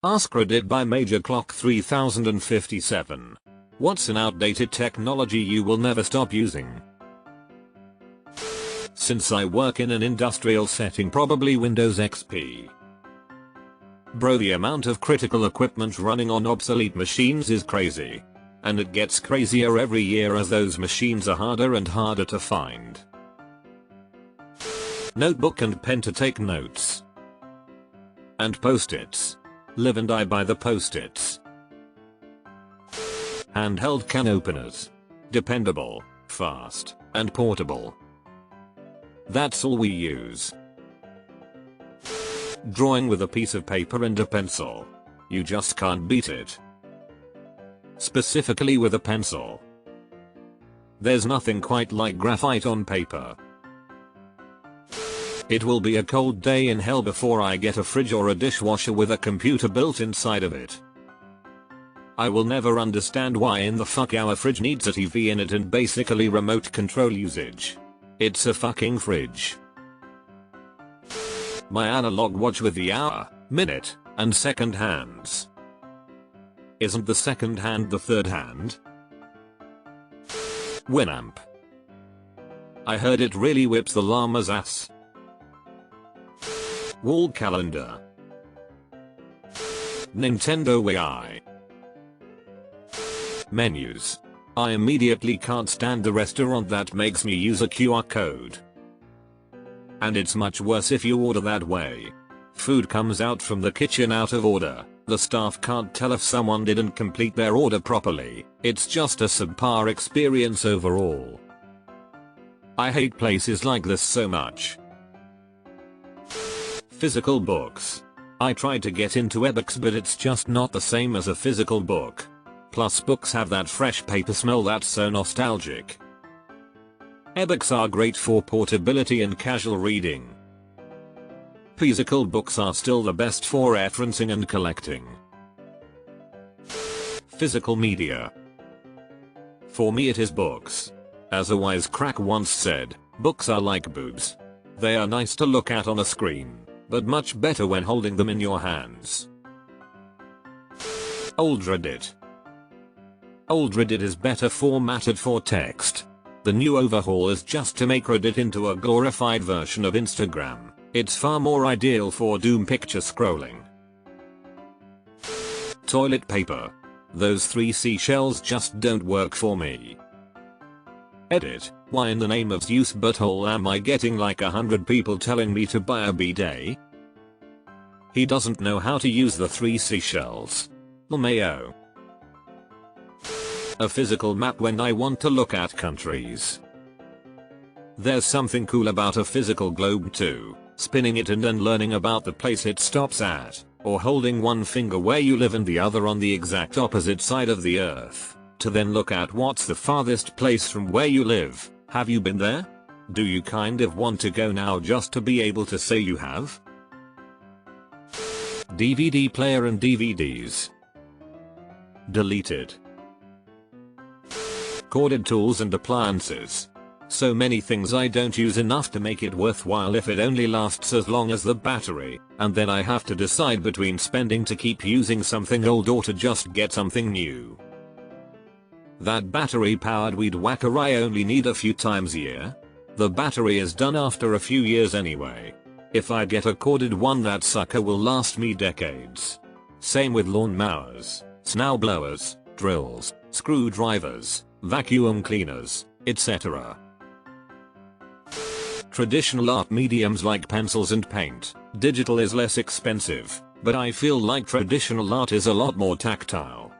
AskReddit by Major Clock 3057. What's an outdated technology you will never stop using? Since I work in an industrial setting, probably Windows XP. Bro, the amount of critical equipment running on obsolete machines is crazy. And it gets crazier every year as those machines are harder and harder to find. Notebook and pen to take notes. And post-its. Live and die by the post-its. Handheld can openers. Dependable, fast, and portable. That's all we use. Drawing with a piece of paper and a pencil. You just can't beat it. Specifically with a pencil. There's nothing quite like graphite on paper. It will be a cold day in hell before I get a fridge or a dishwasher with a computer built inside of it. I will never understand why in the fuck our fridge needs a TV in it and basically remote control usage. It's a fucking fridge. My analog watch with the hour, minute, and second hands. Isn't the second hand the third hand? Winamp. I heard it really whips the llama's ass. Wall calendar. Nintendo Wii. Menus. I immediately can't stand the restaurant that makes me use a QR code. And it's much worse if you order that way. Food comes out from the kitchen out of order. The staff can't tell if someone didn't complete their order properly. It's just a subpar experience overall. I hate places like this so much. Physical books. I tried to get into ebooks, but it's just not the same as a physical book. Plus books have that fresh paper smell that's so nostalgic. Ebooks are great for portability and casual reading. Physical books are still the best for referencing and collecting. Physical media. For me it is books. As a wise crack once said, books are like boobs. They are nice to look at on a screen, but much better when holding them in your hands. AskReddit. AskReddit is better formatted for text. The new overhaul is just to make Reddit into a glorified version of Instagram. It's far more ideal for doom picture scrolling. Toilet paper. Those 3 seashells just don't work for me. Edit. Why in the name of Zeus butthole am I getting like 100 people telling me to buy a bidet? He doesn't know how to use the 3 seashells. LMAO. A physical map when I want to look at countries. There's something cool about a physical globe too. Spinning it and then learning about the place it stops at, or holding one finger where you live and the other on the exact opposite side of the earth, to then look at what's the farthest place from where you live. Have you been there? Do you kind of want to go now just to be able to say you have? DVD player and DVDs. Deleted. Corded tools and appliances. So many things I don't use enough to make it worthwhile if it only lasts as long as the battery, and then I have to decide between spending to keep using something old or to just get something new. That battery powered weed whacker I only need a few times a year. The battery is done after a few years anyway. If I get a corded one, that sucker will last me decades. Same with lawn mowers, snow blowers, drills, screwdrivers, vacuum cleaners, etc. Traditional art mediums like pencils and paint. Digital is less expensive, but I feel like traditional art is a lot more tactile.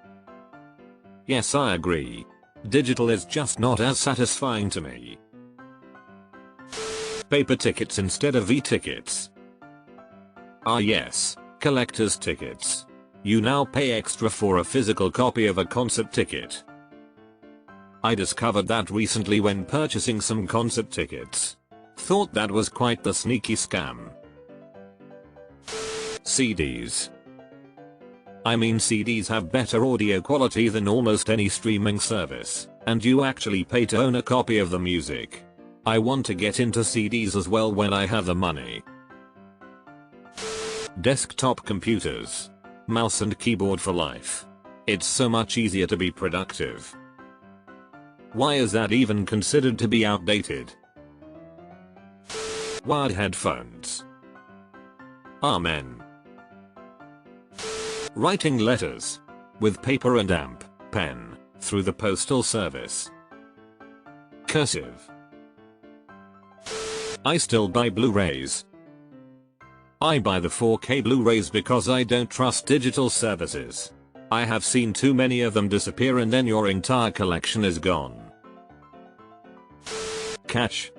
Yes, I agree. Digital is just not as satisfying to me. Paper tickets instead of e-tickets. Ah yes, collector's tickets. You now pay extra for a physical copy of a concert ticket. I discovered that recently when purchasing some concert tickets. Thought that was quite the sneaky scam. CDs. I mean, CDs have better audio quality than almost any streaming service, and you actually pay to own a copy of the music. I want to get into CDs as well when I have the money. Desktop computers. Mouse and keyboard for life. It's so much easier to be productive. Why is that even considered to be outdated? Wired headphones. Amen. Writing letters. With paper and pen. Through the postal service. Cursive. I still buy Blu-rays. I buy the 4K Blu-rays because I don't trust digital services. I have seen too many of them disappear and then your entire collection is gone. Catch.